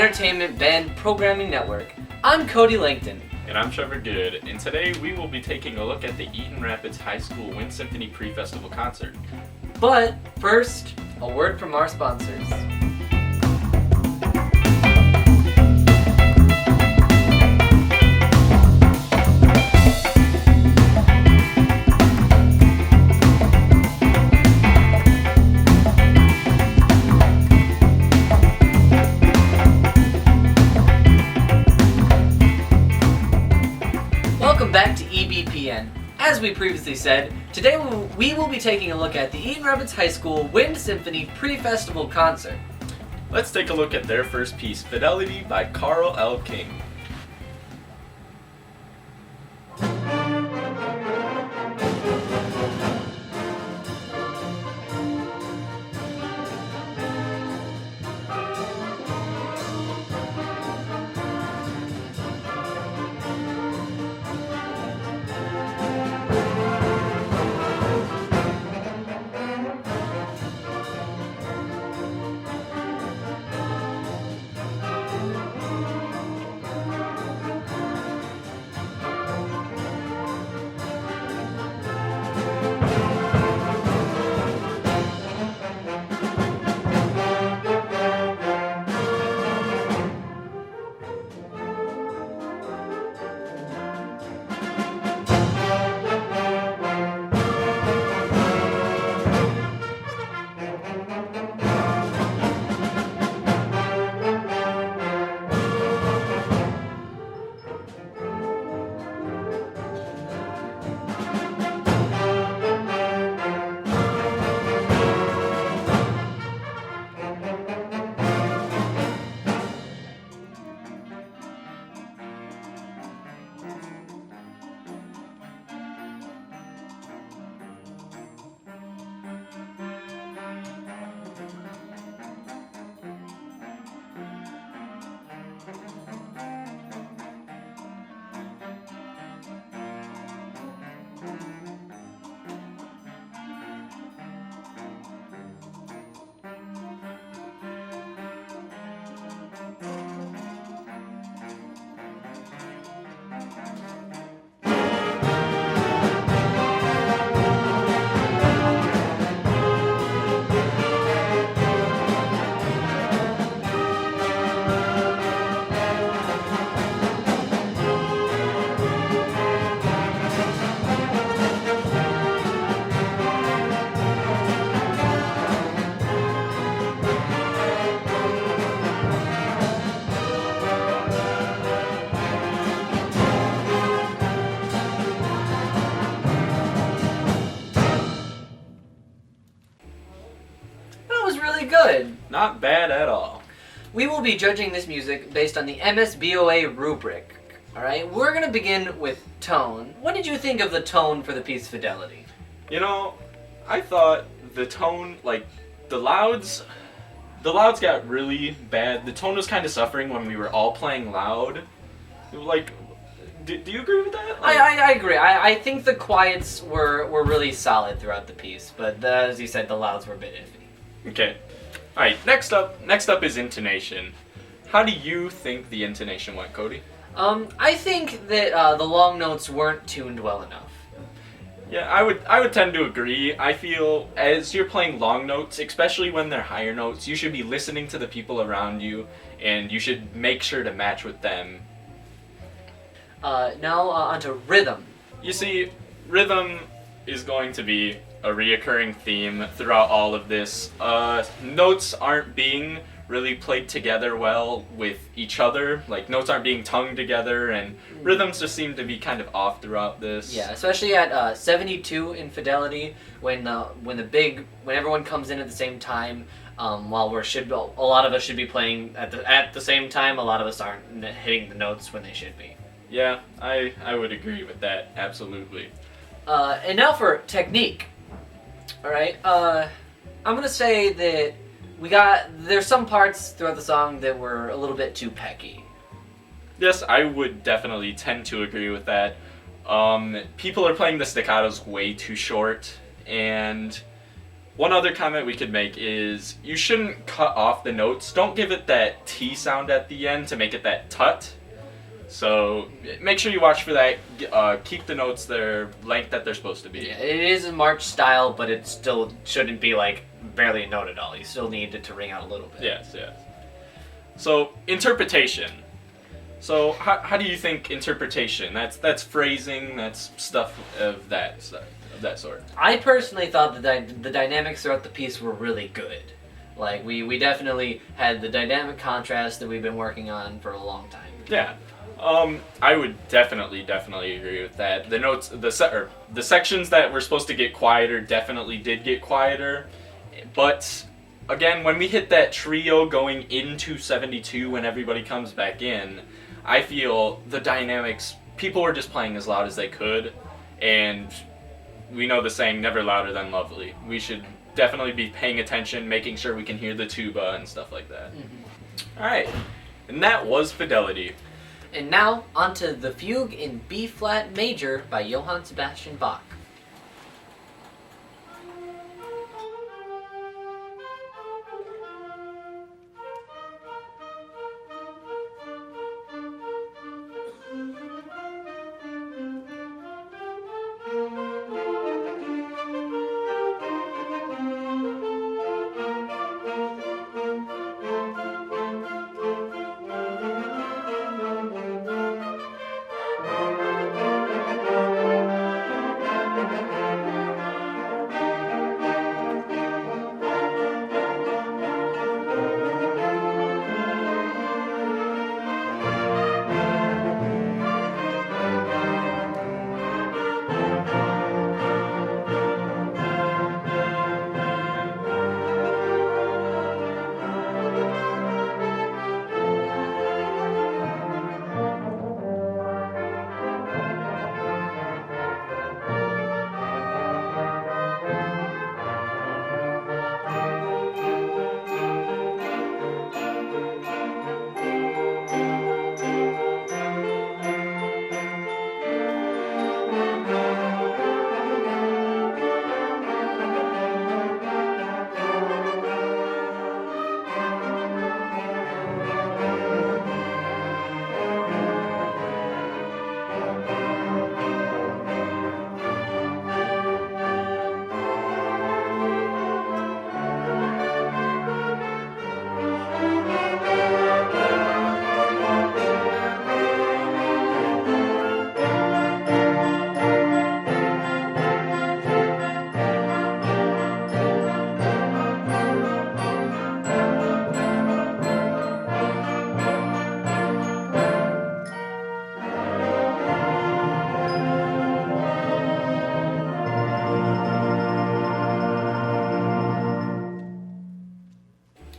entertainment band programming network. I'm Kody Lankton. And I'm Trevor, and today we will be taking a look at the Eaton Rapids High School Wind Symphony Pre-Festival concert. But first, a word from our sponsors. Welcome back to EBPN. As we previously said, today we will be taking a look at the Eaton Rapids High School Wind Symphony Pre-Festival concert. Let's take a look at their first piece, Fidelity by Carl L. King. Good. Not bad at all. We will be judging this music based on the MSBOA rubric. Alright, we're going to begin with tone. What did you think of the tone for the piece Fidelity? You know, I thought the tone, like, the louds got really bad. The tone was kind of suffering when we were all playing loud. Like, do you agree with that? Like, I agree. I think the quiets were really solid throughout the piece, but as you said, the louds were a bit iffy. Okay. Alright, next up is intonation. How do you think the intonation went, Kody? I think that the long notes weren't tuned well enough. Yeah, I would tend to agree. I feel as you're playing long notes, especially when they're higher notes, you should be listening to the people around you, and you should make sure to match with them. Now onto rhythm. You see, rhythm is going to be a reoccurring theme throughout all of this. Notes aren't being really played together well with each other. Like, notes aren't being tongued together, and rhythms just seem to be kind of off throughout this. Yeah, especially at 72 in Fidelity, when everyone comes in at the same time. While a lot of us should be playing at the same time, a lot of us aren't hitting the notes when they should be. Yeah, I would agree with that, absolutely. And now for technique. Alright, I'm gonna say that there's some parts throughout the song that were a little bit too pecky. Yes, I would definitely tend to agree with that. People are playing the staccatos way too short, and One other comment we could make is you shouldn't cut off the notes. Don't give it that T sound at the end to make it that tut. So make sure you watch for that. Keep the notes their length that they're supposed to be. Yeah, it is a march style, but it still shouldn't be like barely a note at all. You still need it to ring out a little bit. Yes. So interpretation. So how do you think interpretation? That's phrasing. That's stuff of that sort. I personally thought that the dynamics throughout the piece were really good. Like we definitely had the dynamic contrast that we've been working on for a long time. Yeah. I would definitely agree with that. The notes, the sections that were supposed to get quieter definitely did get quieter, but again, when we hit that trio going into 72, when everybody comes back in, I feel the dynamics. People were just playing as loud as they could, and we know the saying, "Never louder than lovely." We should definitely be paying attention, making sure we can hear the tuba and stuff like that. Mm-hmm. All right, and that was Fidelity. And now, onto the Fugue in B-flat major by Johann Sebastian Bach.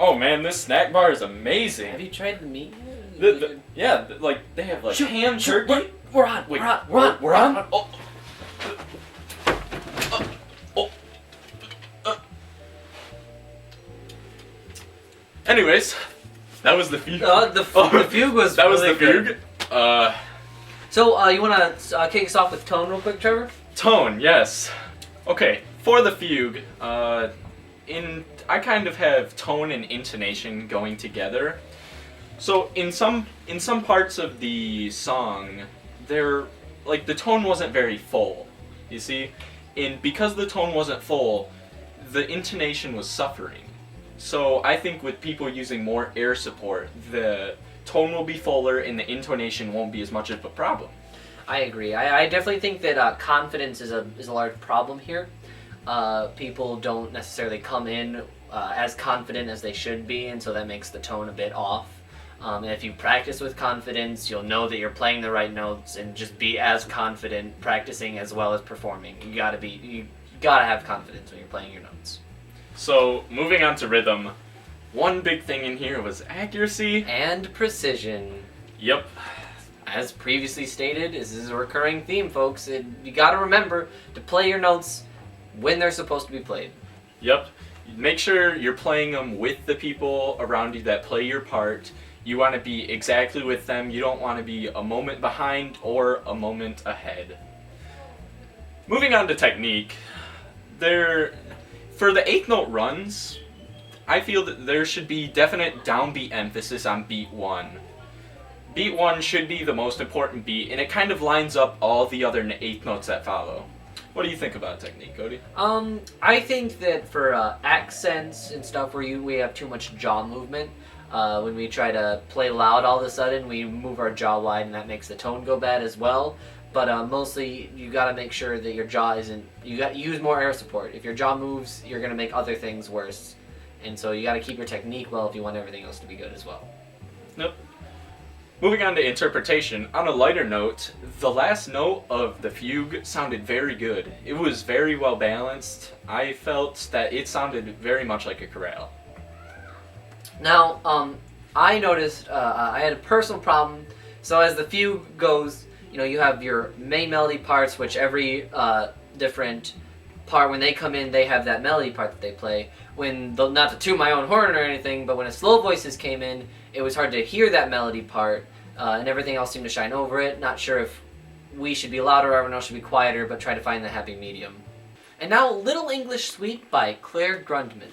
Oh man, this snack bar is amazing. Have you tried the meat? Like they have like ham Shoot, turkey. we're on. Wait, We're on. we're on? Anyways, that was the fugue. The fugue was that was really the fugue. good. So you want to kick us off with tone real quick, Trevor? Tone, yes. Okay, for the fugue, I kind of have tone and intonation going together. So in some parts of the song, the tone wasn't very full. You see, because the tone wasn't full, the intonation was suffering. So I think with people using more air support, the tone will be fuller and the intonation won't be as much of a problem. I agree. I definitely think that confidence is a large problem here. People don't necessarily come in as confident as they should be, and so that makes the tone a bit off. And if you practice with confidence, you'll know that you're playing the right notes, and just be as confident practicing as well as performing. You gotta have confidence when you're playing your notes. So moving on to rhythm, one big thing in here was accuracy and precision. Yep. As previously stated, this is a recurring theme, folks. You gotta remember to play your notes when they're supposed to be played. Yep. Make sure you're playing them with the people around you that play your part. You want to be exactly with them. You don't want to be a moment behind or a moment ahead. Moving on to technique, For the eighth note runs, I feel that there should be definite downbeat emphasis on beat 1. Beat 1 should be the most important beat, and it kind of lines up all the other eighth notes that follow. What do you think about technique, Kody? I think that for accents and stuff where we have too much jaw movement, when we try to play loud all of a sudden, we move our jaw wide and that makes the tone go bad as well. But mostly, you gotta make sure that your jaw isn't. You got use more air support. If your jaw moves, you're gonna make other things worse, and so you gotta keep your technique well if you want everything else to be good as well. Nope. Moving on to interpretation. On a lighter note, the last note of the fugue sounded very good. It was very well balanced. I felt that it sounded very much like a chorale. Now, I noticed I had a personal problem. So as the fugue goes, you have your main melody parts, which every different part, when they come in, they have that melody part that they play. Not to toot my own horn or anything, but when a slow voices came in, it was hard to hear that melody part, and everything else seemed to shine over it. Not sure if we should be louder or everyone else should be quieter, but try to find the happy medium. And now, Little English Suite by Claire Grundman.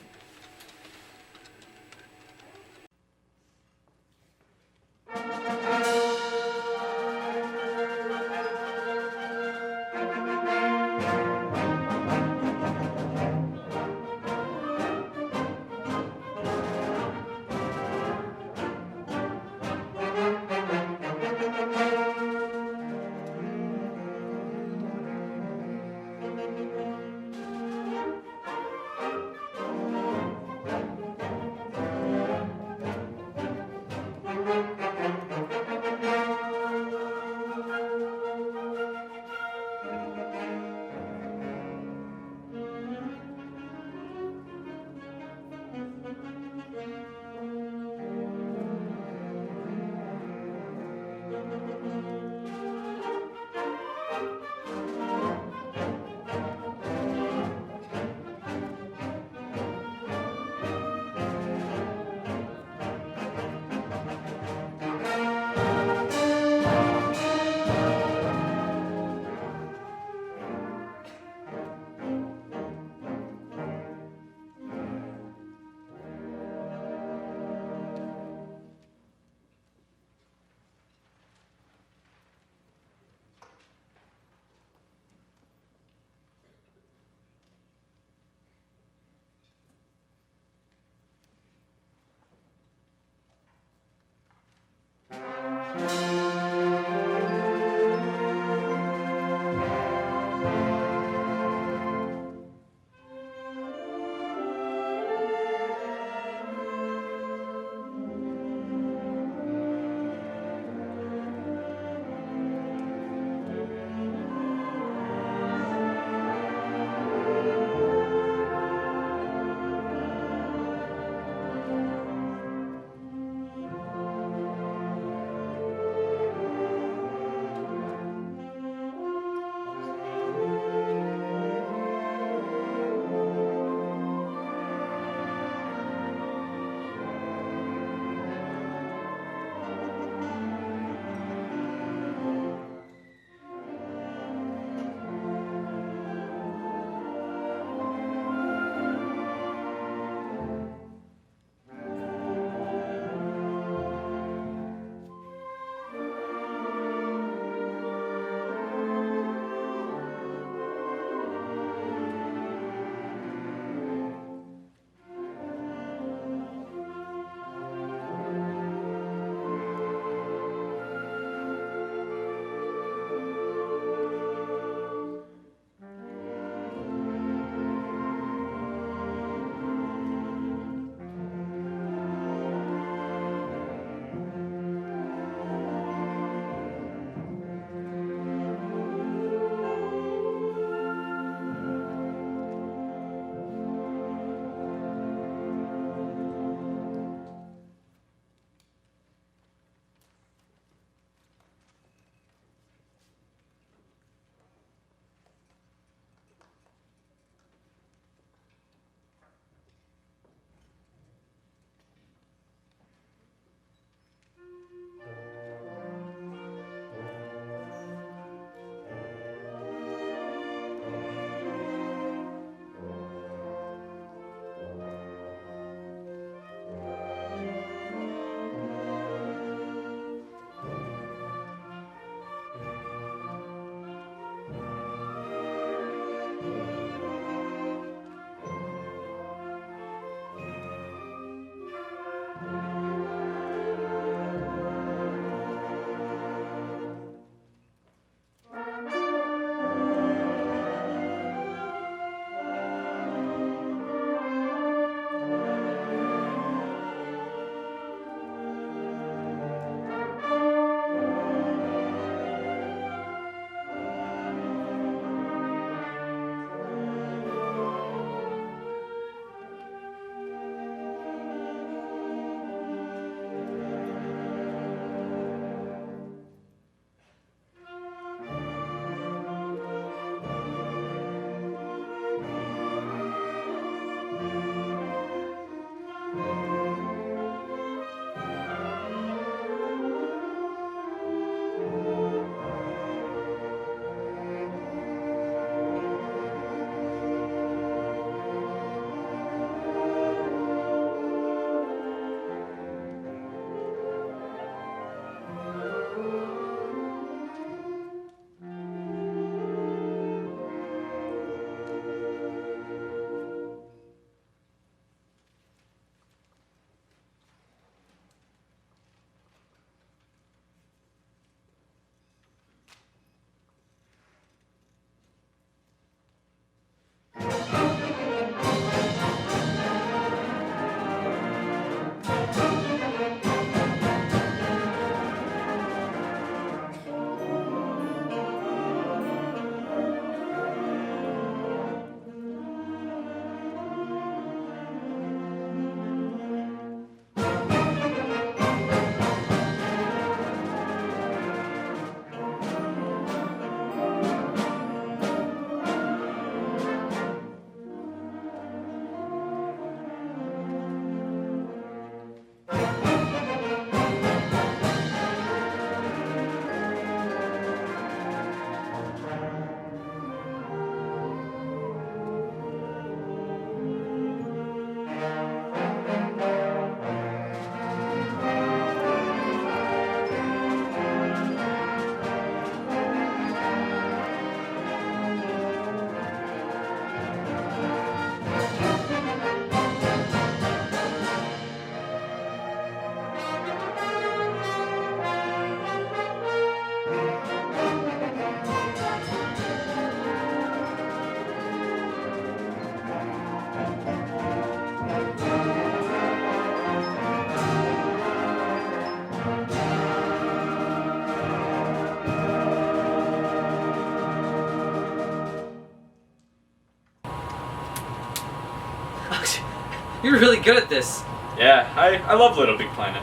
You're really good at this. Yeah, I love Little Big Planet.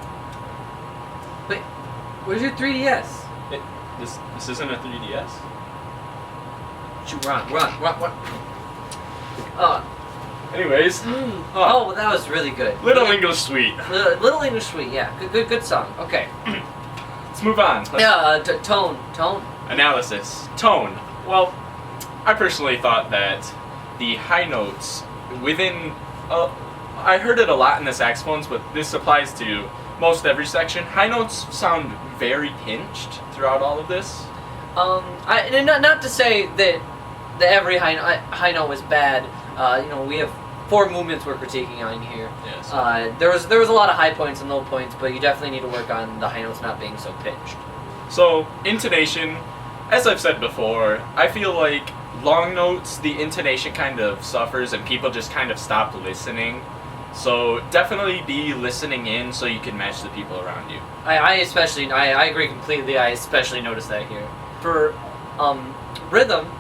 Wait, where's your 3DS? This isn't a 3DS? Shoot, run. Anyways. Oh, well, that was really good. Little English Suite. Little English Suite, yeah. Good song. Okay. Let's move on. Tone. Analysis. Tone. Well, I personally thought that the high notes within... I heard it a lot in the saxophones, but this applies to most every section. High notes sound very pinched throughout all of this. Not to say that every high note was bad. We have 4 movements we're critiquing on here. Yes. There was a lot of high points and low points, but you definitely need to work on the high notes not being so pitched. So, intonation, as I've said before, I feel like long notes, the intonation kind of suffers and people just kind of stop listening. So definitely be listening in so you can match the people around you. I agree completely. I especially noticed that here. For rhythm,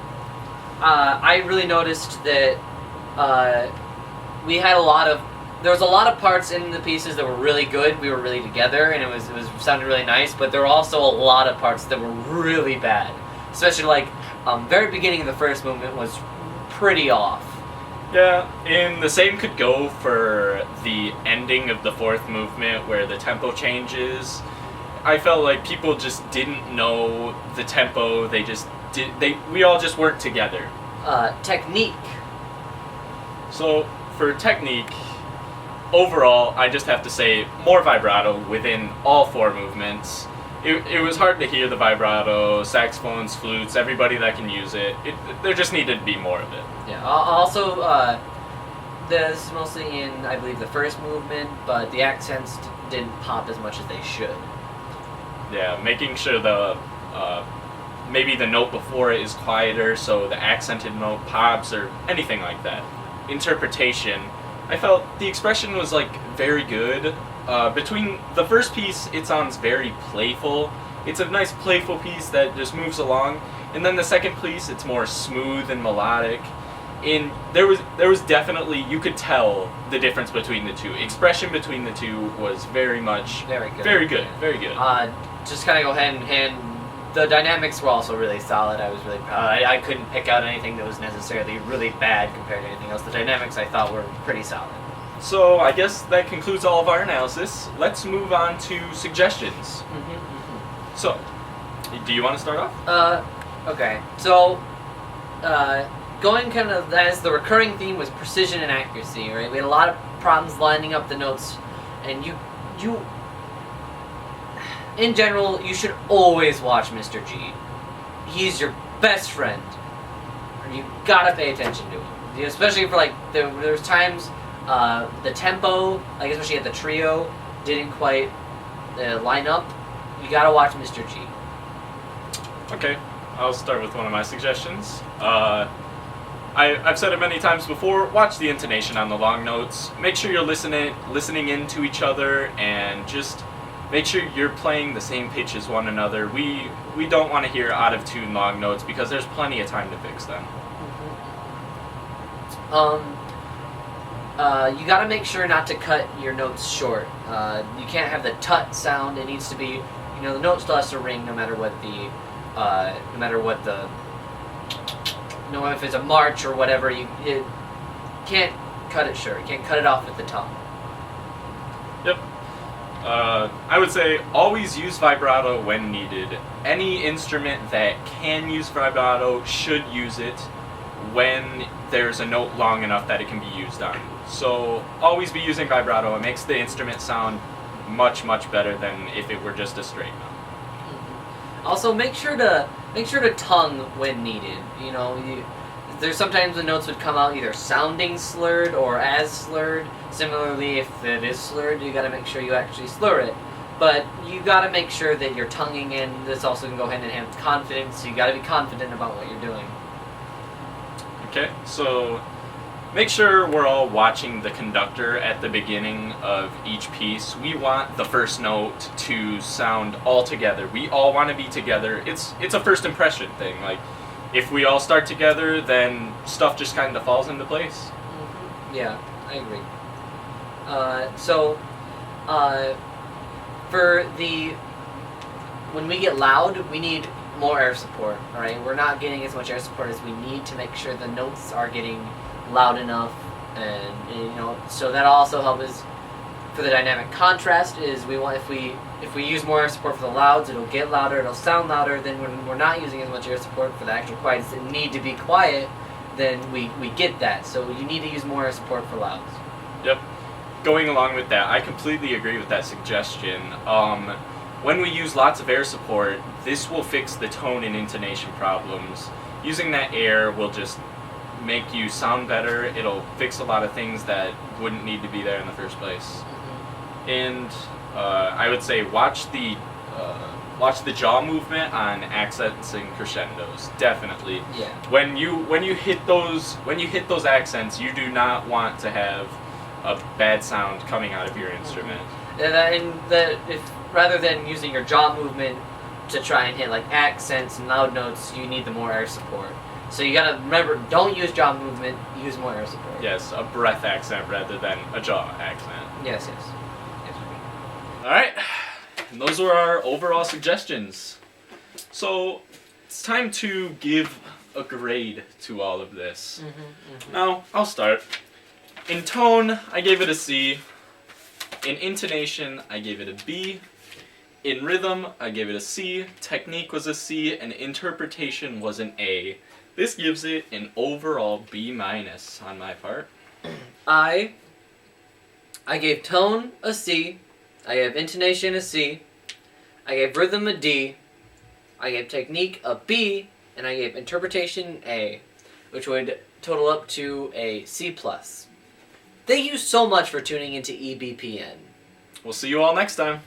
I really noticed that there was a lot of parts in the pieces that were really good. We were really together, and it was sounded really nice. But there were also a lot of parts that were really bad. Especially like very beginning of the first movement was pretty off. Yeah, and the same could go for the ending of the 4th movement where the tempo changes. I felt like people just didn't know the tempo. We all just weren't together. Technique. So for technique, overall, I just have to say more vibrato within all 4 movements. It was hard to hear the vibrato, saxophones, flutes, everybody that can use it. There just needed to be more of it. Yeah. Also, this is mostly in, I believe, the first movement, but the accents didn't pop as much as they should. Yeah, making sure maybe the note before it is quieter, so the accented note pops or anything like that. Interpretation, I felt the expression was like very good. Between the first piece, it sounds very playful. It's a nice playful piece that just moves along, and then the second piece, it's more smooth and melodic. And there was definitely, you could tell the difference between the two. Expression between the two was very good. Very good. Just kind of go hand in hand. The dynamics were also really solid. I was really proud. I couldn't pick out anything that was necessarily really bad compared to anything else. The dynamics I thought were pretty solid. So I guess that concludes all of our analysis. Let's move on to suggestions. So, do you want to start off? Okay. So, going kind of as the recurring theme was precision and accuracy, right? We had a lot of problems lining up the notes, and you in general, you should always watch Mr. G. He's your best friend. You gotta pay attention to him, especially for like there's times the tempo, like especially at the trio, didn't quite line up. You gotta watch Mr. G. Okay, I'll start with one of my suggestions. I've said it many times before, watch the intonation on the long notes. Make sure you're listening into each other, and just make sure you're playing the same pitch as one another. We don't want to hear out of tune long notes because there's plenty of time to fix them. You gotta make sure not to cut your notes short. You can't have the tut sound. It needs to be, the note still has to ring no matter what if it's a march or whatever. You can't cut it short. You can't cut it off with the tongue. Yep. I would say always use vibrato when needed. Any instrument that can use vibrato should use it when there's a note long enough that it can be used on. So always be using vibrato. It makes the instrument sound much, much better than if it were just a straight note. Also, make sure to tongue when needed. There's sometimes the notes would come out either sounding slurred or as slurred. Similarly, if it is slurred, you gotta make sure you actually slur it. But you gotta make sure that you're tonguing in. This also can go hand in hand with confidence. So you gotta be confident about what you're doing. Okay, so make sure we're all watching the conductor at the beginning of each piece. We want the first note to sound all together. We all want to be together. It's a first impression thing. Like, if we all start together, then stuff just kind of falls into place. Yeah, I agree. So, for when we get loud, we need more air support. All right, we're not getting as much air support as we need to make sure the notes are getting loud enough, and so that also helps us for the dynamic contrast. Is we want if we use more air support for the louds, it'll get louder, it'll sound louder. Then when we're not using as much air support for the actual quiets that need to be quiet, then we get that. So you need to use more air support for louds. Yep. Going along with that, I completely agree with that suggestion. When we use lots of air support, this will fix the tone and intonation problems. Using that air will just make you sound better. It'll fix a lot of things that wouldn't need to be there in the first place. And I would say watch the jaw movement on accents and crescendos. Definitely. Yeah. When you hit those accents, you do not want to have a bad sound coming out of your instrument. If rather than using your jaw movement to try and hit like accents and loud notes, you need the more air support. So you gotta remember, don't use jaw movement, use more air support. Yes, a breath accent rather than a jaw accent. Yes. Alright, and those were our overall suggestions. So, it's time to give a grade to all of this. Now, I'll start. In tone, I gave it a C. In intonation, I gave it a B. In rhythm, I gave it a C. Technique was a C, and interpretation was an A. This gives it an overall B- on my part. I gave tone a C. I gave intonation a C. I gave rhythm a D. I gave technique a B, and I gave interpretation A, which would total up to a C+. Thank you so much for tuning into EBPN. We'll see you all next time.